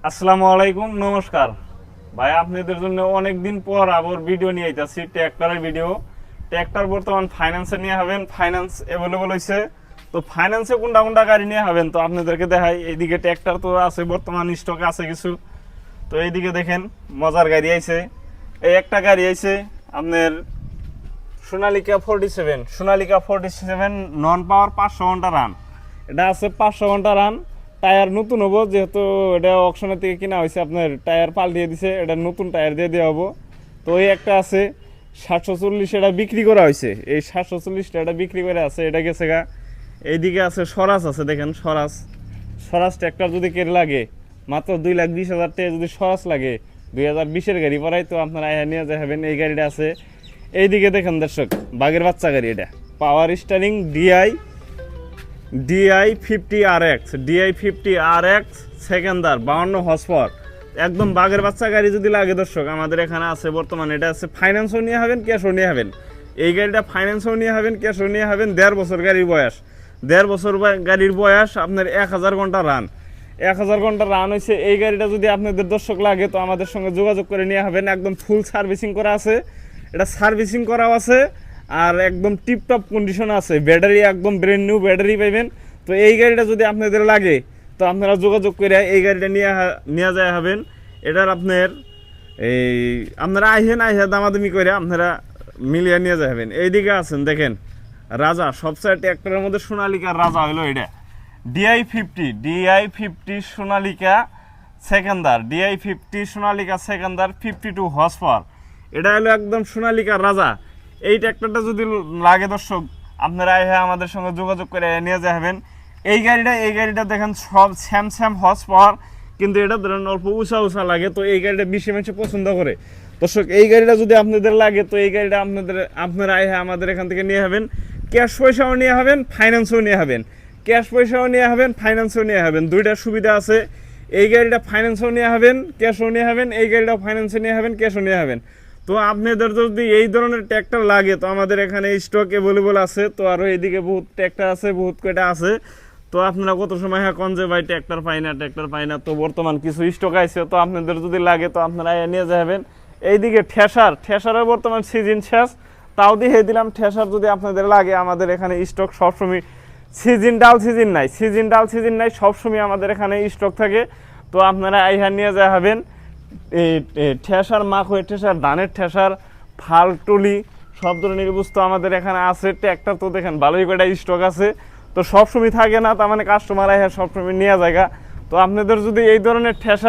আসসালামু আলাইকুম, নমস্কার ভাই। আপনাদের জন্য অনেকদিন পর আবার ভিডিও নিয়ে আইতাছি, ট্র্যাক্টরের ভিডিও। ট্র্যাক্টর বর্তমান ফাইন্যান্সে নিয়ে হবেন, ফাইন্যান্স অ্যাভেলেবল হয়েছে। তো ফাইন্যান্সে কোনটা কোনটা গাড়ি নিয়ে হবেন তো আপনাদেরকে দেখাই। এইদিকে ট্র্যাক্টর তো আছে, বর্তমান স্টকে আছে কিছু। তো এইদিকে দেখেন মজার গাড়ি আইছে। এই একটা গাড়ি আইছে আপনার সোনালিকা 47 নন পাওয়ার 500 ঘন্টা রান। এটা আছে 500 ঘন্টা রান। টায়ার নতুন হবো, যেহেতু এটা অকশনের থেকে কিনা হয়েছে, আপনার টায়ার পাল্টিয়ে দিছে, এটা নতুন টায়ার দিয়ে দেওয়া হবো। তো এই একটা আছে 740, এটা বিক্রি করা হয়েছে। এই 740টা এটা বিক্রি করে আছে, এটা গেছে গা। এইদিকে আছে স্বরাজ আছে, দেখেন স্বরাজ ট্র্যাক্টর যদি কেড়ে লাগে মাত্র 2,20,000 টাকা যদি স্বরাজ লাগে, 2020-এর গাড়ি পড়াই তো আপনারা নিয়ে যাবেন। এই গাড়িটা আছে। এইদিকে দেখেন দর্শক, বাঘের বাচ্চা গাড়ি, এটা পাওয়ার স্টারিং DI50RX সেকেন্ডার 52 হর্স পাওয়ার, একদম বাঘের বাচ্চা গাড়ি যদি লাগে দর্শক আমাদের এখানে আছে বর্তমানে। এটা আছে ফাইন্যান্সও নিয়ে হবেন, ক্যাশও নিয়ে হবেন। এই গাড়িটা ফাইন্যান্সও নিয়ে হবেন, ক্যাশও নিয়ে হবেন। 1.5 বছর গাড়ির বয়স, 1.5 বছর গাড়ির বয়স, আপনার 1000 ঘন্টা রান। 1000 ঘন্টা রান হয়েছে। এই গাড়িটা যদি আপনাদের দর্শক লাগে তো আমাদের সঙ্গে যোগাযোগ করে নিয়ে হবেন। একদম ফুল সার্ভিসিং করা আছে, এটা সার্ভিসিং করাও আছে, আর একদম টিপটপ কন্ডিশন আছে। ব্যাটারি একদম ব্র্যান্ড নিউ ব্যাটারি পাইবেন। তো এই গাড়িটা যদি আপনাদের লাগে তো আপনারা যোগাযোগ করে এই গাড়িটা নিয়ে যায় হবেন। এটার আপনার এই আপনারা আইহা দামাদামি করে আপনারা মিলিয়ে নিয়ে যাবেন। এইদিকে আছেন দেখেন রাজা, সবচেয়ে ট্র্যাক্টরের মধ্যে সোনালিকার রাজা হলো এটা DI50 সোনালিকা সেকেন্ডার 52 হর্স পাওয়ার। এটা হলো একদম সোনালিকার রাজা। এই ট্র্যাক্টরটা যদি লাগে দর্শক আপনারা আমাদের সঙ্গে যোগাযোগ করে নিয়ে যাবেন। এই গাড়িটা দেখেন সব স্যাম হর্স পাওয়ার, কিন্তু এটা ধরেন অল্প উঁচা লাগে। তো এই গাড়িটা বেশি মানুষ পছন্দ করে দর্শক। এই গাড়িটা যদি আপনাদের লাগে তো এই গাড়িটা আপনারা আমাদের এখান থেকে নিয়ে যাবেন। ক্যাশ পয়সাও নিয়ে হবেন, ফাইন্যান্সও নিয়ে হবেন। ক্যাশ পয়সাও নিয়ে হবেন, ফাইন্যান্সও নিয়ে হবেন, দুইটা সুবিধা আছে। এই গাড়িটা ফাইন্যান্সও নিয়ে হবেন, ক্যাশও নিয়ে হবেন। এই গাড়িটা ফাইন্যান্সও নিয়ে হবেন, ক্যাশও নিয়ে হবেন। তো আপনাদের যদি এই ধরনের ট্র্যাক্টর লাগে তো আমাদের এখানে স্টক অ্যাভেলেবল আছে। তো আরও এইদিকে বহুত ট্র্যাক্টর আছে, বহুত কয়টা আছে। তো আপনারা কত সময় কোন যে ভাই ট্র্যাক্টর পাই না, তো বর্তমান কিছু স্টক আছে। তো আপনাদের যদি লাগে তো আপনারা নিয়ে যাবেন। এইদিকে ঠেসারের বর্তমান সিজন শেষ, তাও দিয়ে দিলাম। ঠেসার যদি আপনাদের লাগে আমাদের এখানে স্টক সবসময় সিজন ডাল সিজন নাই, সবসময় আমাদের এখানে স্টক থাকে। তো আপনারা নিয়ে যাবেন। এই ঠেসার হয়ে ঠেসার, ধানের ঠেসার, ফাল টলি সব ধরনের বস্তু আমাদের এখানে আছে। ট্র্যাক্টর তো দেখেন ভালোই কয়টা স্টক আছে। তো সবসময় থাকে না, তার মানে কাস্টমার সবসময় নিয়ে যায়। তো আপনাদের যদি এই ধরনের ঠেসা